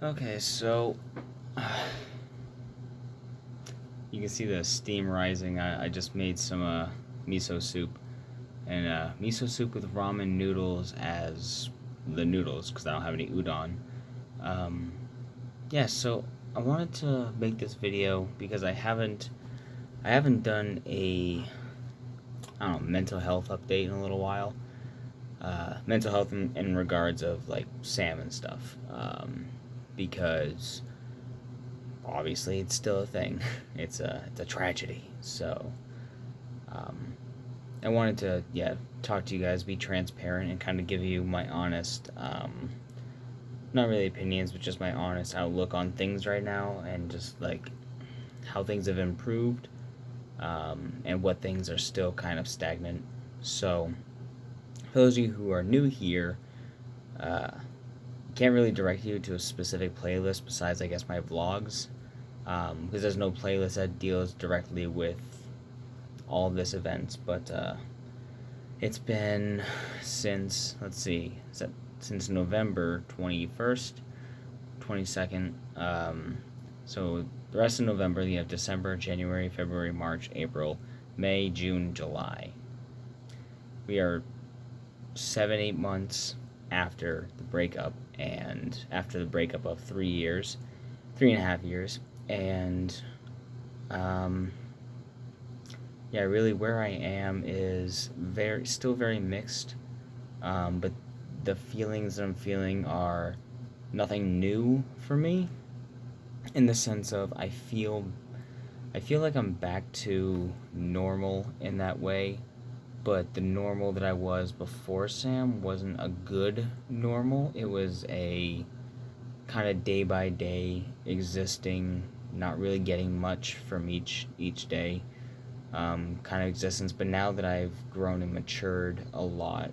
Okay, so you can see the steam rising. I just made some miso soup, and miso soup with ramen noodles as the noodles because I don't have any udon. Um, yeah, so I wanted to make this video because I haven't done a I don't know mental health update in a little while. Mental health in regards of like Sam and stuff, because obviously it's still a thing. It's a tragedy. So um, I wanted to talk to you guys, be transparent, and kind of give you my honest, not really opinions, but just my honest outlook on things right now, and just like how things have improved, and what things are still kind of stagnant. So for those of you who are new here, uh, can't really direct you to a specific playlist besides I guess my vlogs, because there's no playlist that deals directly with all of this events. But it's been since since November 21st, 22nd. So the rest of November you have December, January, February, March, April, May, June, July. We are 7-8 months after the breakup, and after the breakup of 3 years, 3.5 years, and um, yeah, really where I am is still very mixed, but the feelings that I'm feeling are nothing new for me, in the sense of I feel like I'm back to normal in that way, but the normal that I was before Sam wasn't a good normal. It was a kind of day by day existing, not really getting much from each day, kind of existence. But now that I've grown and matured a lot,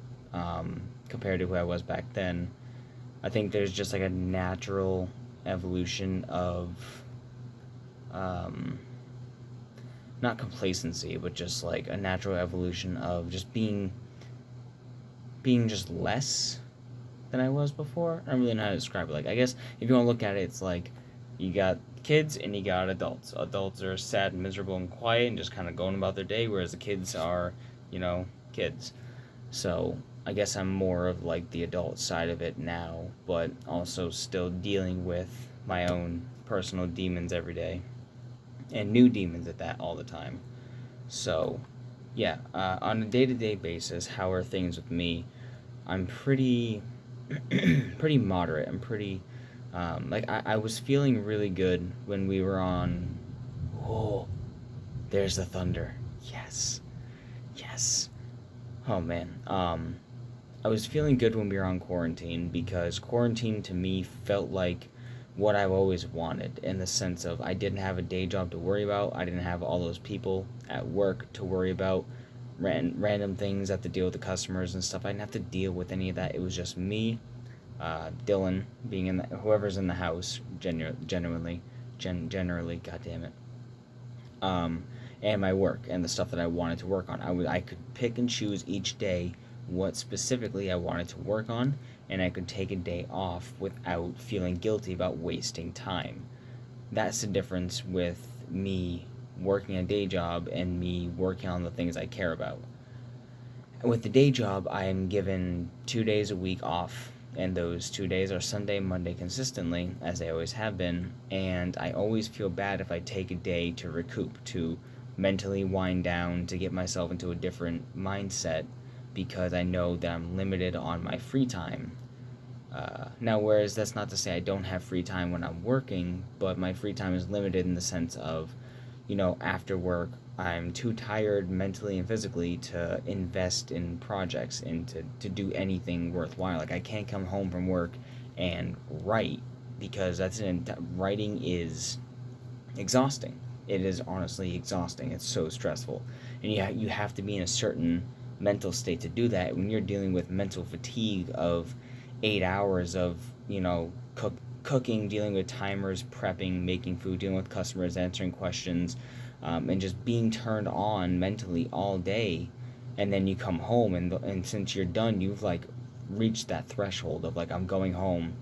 compared to who I was back then, I think there's just like a natural evolution of um, not complacency, but just like a natural evolution of just being just less than I was before. I don't really know how to describe it. Like, I guess if you want to look at it, it's like you got kids and you got adults. Adults are sad and miserable and quiet and just kind of going about their day, whereas the kids are, kids. So I guess I'm more of like the adult side of it now, but also still dealing with my own personal demons every day, and new demons at that all the time. So, yeah, on a day to day basis, how are things with me? I'm pretty, pretty moderate. I'm pretty, like I was feeling really good when we were on. Oh, there's the thunder. Yes, yes. Oh man. I was feeling good when we were on quarantine because quarantine to me felt like what I've always wanted, in the sense of I didn't have a day job to worry about. I didn't have all those people at work to worry about, random things I have to deal with the customers and stuff. I didn't have to deal with any of that. It was just me, Dylan being whoever's in the house, generally, god damn it, um, and my work and the stuff that I wanted to work on. I could pick and choose each day what specifically I wanted to work on, and I could take a day off without feeling guilty about wasting time. That's the difference with me working a day job and me working on the things I care about. With the day job, I am given 2 days a week off, and those 2 days are Sunday and Monday consistently, as they always have been. And I always feel bad if I take a day to recoup, to mentally wind down, to get myself into a different mindset, because I know that I'm limited on my free time. Now, whereas that's not to say I don't have free time when I'm working, but my free time is limited in the sense of, after work, I'm too tired mentally and physically to invest in projects and to do anything worthwhile. Like, I can't come home from work and write, because writing is exhausting. It is honestly exhausting. It's so stressful. And you have to be in a certain mental state to do that. When you're dealing with mental fatigue of 8 hours of, cooking, dealing with timers, prepping, making food, dealing with customers, answering questions, and just being turned on mentally all day, and then you come home, and since you're done, you've like reached that threshold of like, I'm going home,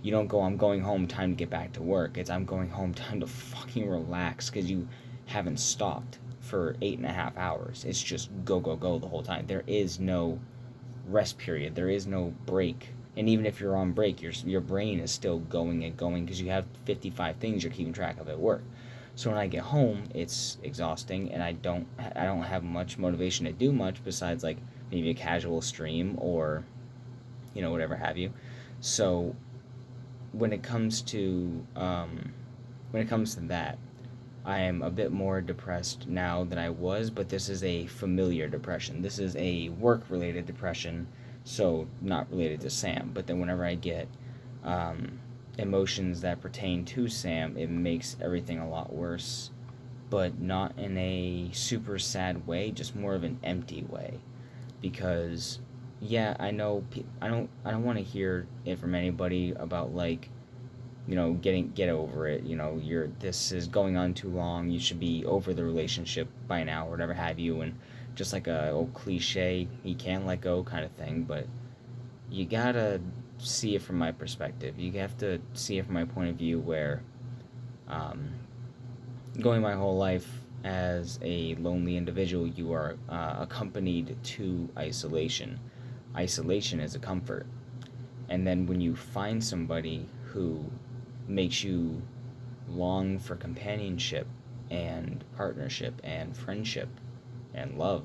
You don't go, I'm going home, time to get back to work. It's, I'm going home, time to fucking relax, because you haven't stopped for 8.5 hours. It's just go, go, go the whole time. There is no rest period. There is no break. And even if you're on break, your brain is still going and going, because you have 55 things you're keeping track of at work. So when I get home, it's exhausting, and I don't have much motivation to do much besides like maybe a casual stream or, you know, whatever have you. So when it comes to that, I am a bit more depressed now than I was, but this is a familiar depression. This is a work-related depression, so not related to Sam. But then whenever I get emotions that pertain to Sam, it makes everything a lot worse, but not in a super sad way, just more of an empty way. Because, yeah, I know I don't want to hear it from anybody about, like, you know, get over it, you know, this is going on too long, you should be over the relationship by now, or whatever have you, and just like a old cliche, he can't let go kind of thing. But you gotta see it from my perspective. You have to see it from my point of view, where um, going my whole life as a lonely individual, you are accompanied to isolation. Isolation is a comfort. And then when you find somebody who makes you long for companionship and partnership and friendship and love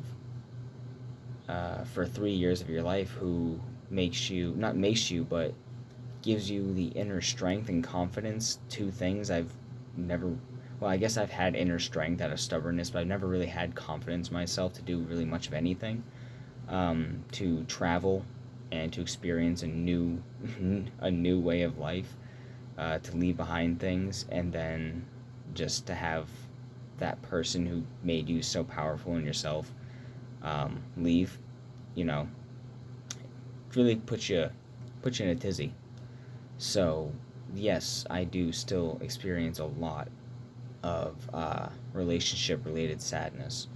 for 3 years of your life, who makes you, not makes you, but gives you the inner strength and confidence, two things I've never, well, I guess I've had inner strength out of stubbornness, but I've never really had confidence in myself to do really much of anything, to travel and to experience a new way of life, to leave behind things, and then just to have that person who made you so powerful in yourself leave, you know, really put you in a tizzy. So yes, I do still experience a lot of relationship related sadness,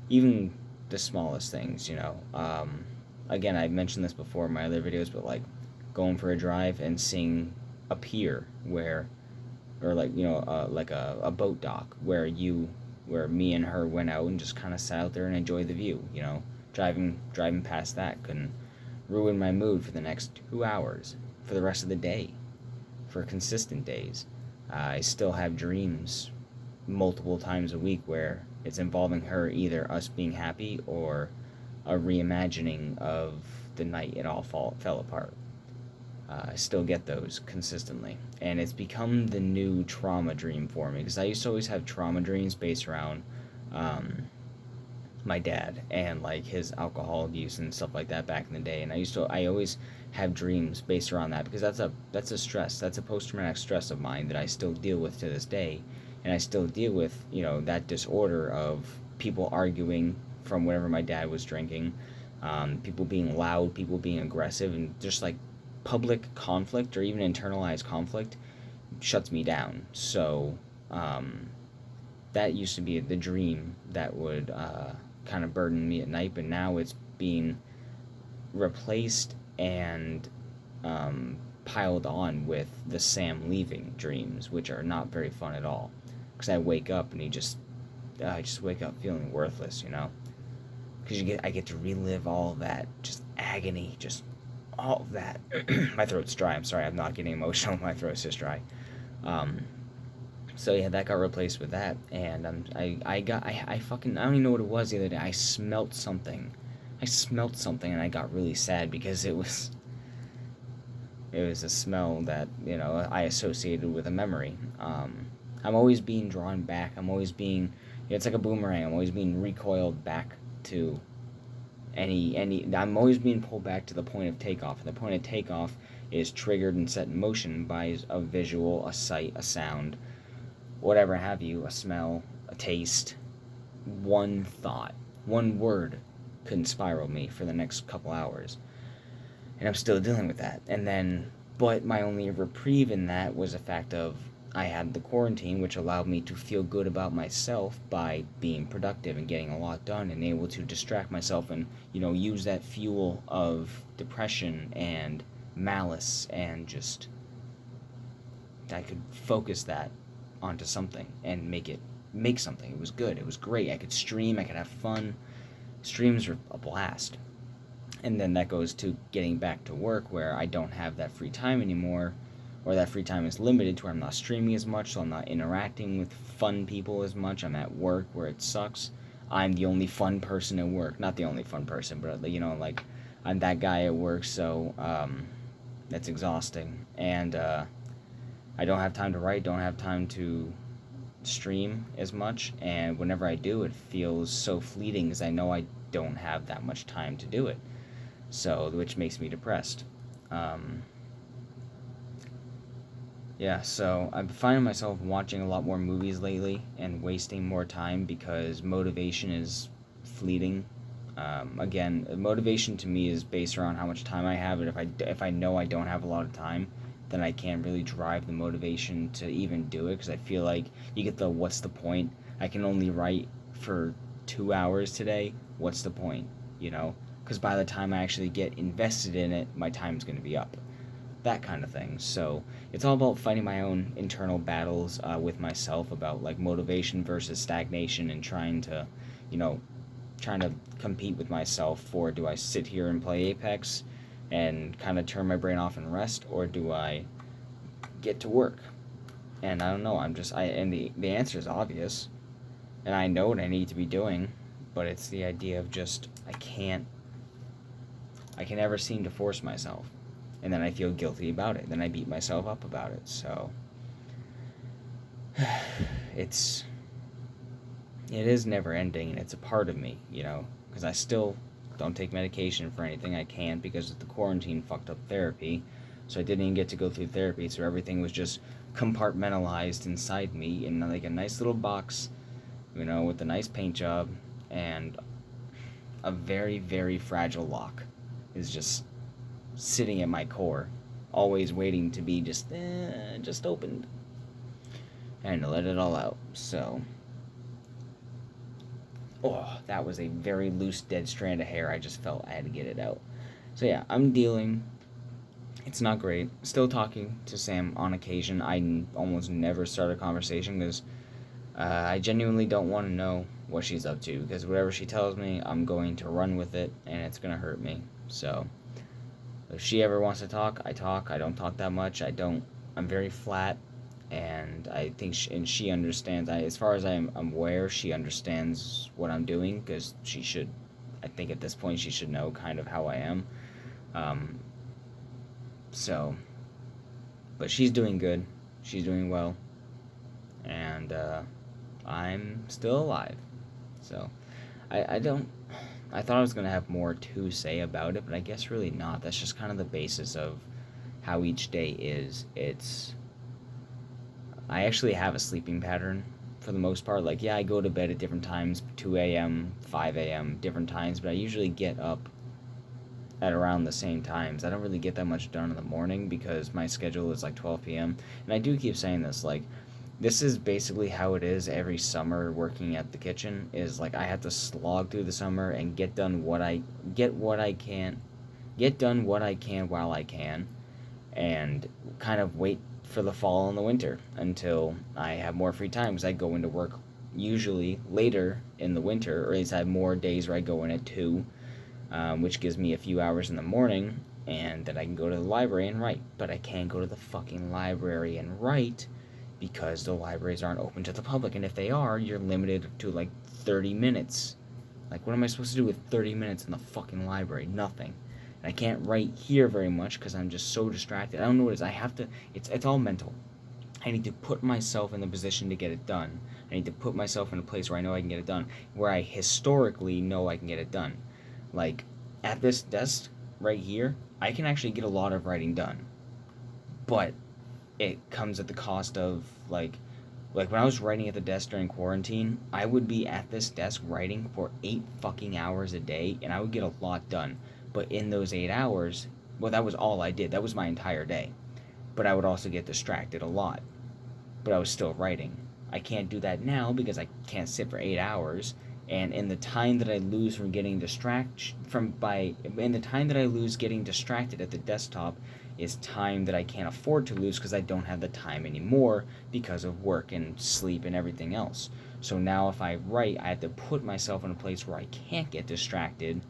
even the smallest things, you know. Again, I mentioned this before in my other videos, but like going for a drive and seeing a pier where, or like, you know, like a boat dock where me and her went out and just kind of sat out there and enjoyed the view, you know. Driving past that can ruin my mood for the next 2 hours, for the rest of the day, for consistent days. I still have dreams multiple times a week where it's involving her, either us being happy or a reimagining of the night it all fell apart. I still get those consistently, and it's become the new trauma dream for me, because I used to always have trauma dreams based around my dad and like his alcohol abuse and stuff like that back in the day, and I always have dreams based around that, because that's a stress, that's a post-traumatic stress of mine that I still deal with to this day. And I still deal with, you know, that disorder of people arguing from whatever my dad was drinking, people being loud, people being aggressive, and just like public conflict or even internalized conflict shuts me down. So that used to be the dream that would kind of burden me at night, but now it's being replaced and piled on with the Sam leaving dreams, which are not very fun at all. Because I wake up and I just wake up feeling worthless, you know. Because I get to relive all that, just agony, just all of that. My throat's dry. I'm sorry, I'm not getting emotional. My throat's just dry. So yeah, that got replaced with that, and I don't even know what it was the other day. I smelt something, and I got really sad because it was a smell that, you know, I associated with a memory. I'm always being drawn back. I'm always being, it's like a boomerang. I'm always being recoiled back to I'm always being pulled back to the point of takeoff. And the point of takeoff is triggered and set in motion by a visual, a sight, a sound, whatever have you, a smell, a taste, one thought, one word could spiral me for the next couple hours. And I'm still dealing with that. But my only reprieve in that was the fact of I had the quarantine, which allowed me to feel good about myself by being productive and getting a lot done and able to distract myself and, you know, use that fuel of depression and malice and just I could focus that onto something and make something. It was good. It was great. I could stream. I could have fun. Streams are a blast. And then that goes to getting back to work where I don't have that free time anymore, or that free time is limited to where I'm not streaming as much, so I'm not interacting with fun people as much. I'm at work where it sucks. I'm the only fun person at work. Not the only fun person, but like I'm that guy at work, so that's exhausting. And I don't have time to write, don't have time to stream as much, and whenever I do, it feels so fleeting because I know I don't have that much time to do it. So, which makes me depressed. Yeah, so I'm finding myself watching a lot more movies lately and wasting more time because motivation is fleeting. Again, motivation to me is based around how much time I have, and if I know I don't have a lot of time, then I can't really drive the motivation to even do it because I feel like you get the what's the point? I can only write for 2 hours today. What's the point? Because by the time I actually get invested in it, my time's going to be up. That kind of thing. So it's all about fighting my own internal battles with myself about like motivation versus stagnation and trying to compete with myself for, do I sit here and play Apex and kind of turn my brain off and rest, or do I get to work? And I don't know. And the answer is obvious, and I know what I need to be doing, but it's the idea of just I can never seem to force myself, and then I feel guilty about it. Then I beat myself up about it. So it is never ending, and it's a part of me, because I still don't take medication for anything. I can't because the quarantine fucked up therapy, so I didn't even get to go through therapy, so everything was just compartmentalized inside me in like a nice little box, with a nice paint job, and a very, very fragile lock is just sitting at my core, always waiting to be just opened and to let it all out. So that was a very loose, dead strand of hair. I just felt I had to get it out. So yeah, I'm dealing. It's not great. Still talking to Sam on occasion. I almost never start a conversation because I genuinely don't want to know what she's up to, because whatever she tells me, I'm going to run with it, and it's going to hurt me. So if she ever wants to talk, I talk. I don't talk that much. I'm very flat. And I think she understands. As far as I'm aware, she understands what I'm doing, because she should. I think at this point she should know kind of how I am. But she's doing good. She's doing well, and I'm still alive. So I thought I was gonna have more to say about it, but I guess really not. That's just kind of the basis of how each day is. I actually have a sleeping pattern for the most part. Like, yeah, I go to bed at different times, 2 a.m., 5 a.m., different times, but I usually get up at around the same times. I don't really get that much done in the morning because my schedule is like 12 p.m. And I do keep saying this, like, this is basically how it is every summer working at the kitchen, is like I have to slog through the summer and get done what I can while I can, and kind of wait for the fall and the winter until I have more free time, because I go into work usually later in the winter, or at least I have more days where I go in at 2, which gives me a few hours in the morning, and then I can go to the library and write. But I can't go to the fucking library and write because the libraries aren't open to the public, and if they are, you're limited to like 30 minutes. Like, what am I supposed to do with 30 minutes in the fucking library? Nothing. I can't write here very much because I'm just so distracted. I don't know what it is. It's all mental. I need to put myself in the position to get it done. I need to put myself in a place where I know I can get it done, where I historically know I can get it done. Like, at this desk right here, I can actually get a lot of writing done. But it comes at the cost of, like when I was writing at the desk during quarantine, I would be at this desk writing for 8 fucking hours a day, and I would get a lot done. But in those 8 hours, well, that was all I did. That was my entire day. But I would also get distracted a lot. But I was still writing. I can't do that now because I can't sit for 8 hours. And in the time that I lose getting distracted at the desktop is time that I can't afford to lose because I don't have the time anymore because of work and sleep and everything else. So now if I write, I have to put myself in a place where I can't get distracted,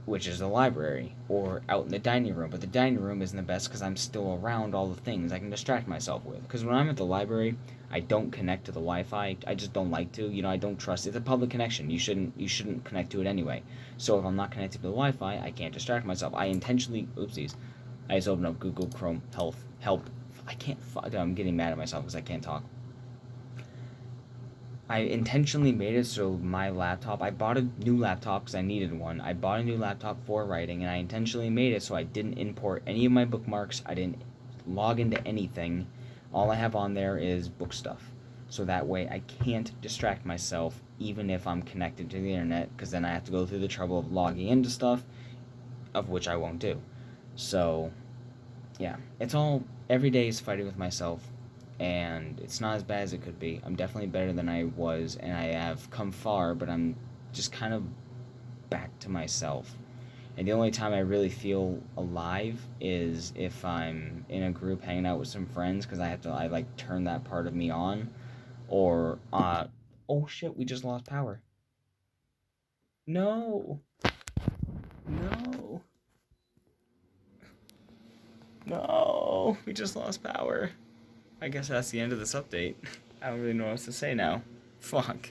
which is the library or out in the dining room. But the dining room isn't the best because I'm still around all the things I can distract myself with. Because when I'm at the library, I don't connect to the Wi-Fi. I just don't like to. I don't trust it. It's a public connection. You shouldn't connect to it anyway. So if I'm not connected to the Wi-Fi, I can't distract myself. I intentionally, oopsies, I just opened up Google Chrome help. I can't. I'm getting mad at myself because I can't talk. I intentionally made it so my laptop, I bought a new laptop because I needed one. I bought a new laptop for writing, and I intentionally made it so I didn't import any of my bookmarks. I didn't log into anything. All I have on there is book stuff. So that way I can't distract myself even if I'm connected to the internet, because then I have to go through the trouble of logging into stuff, of which I won't do. So, yeah, it's all, every day is fighting with myself, and it's not as bad as it could be. I'm definitely better than I was, and I have come far, but I'm just kind of back to myself. And the only time I really feel alive is if I'm in a group hanging out with some friends, because I like turn that part of me on, or oh shit, we just lost power. No, no, no, we just lost power. I guess that's the end of this update. I don't really know what else to say now. Fuck.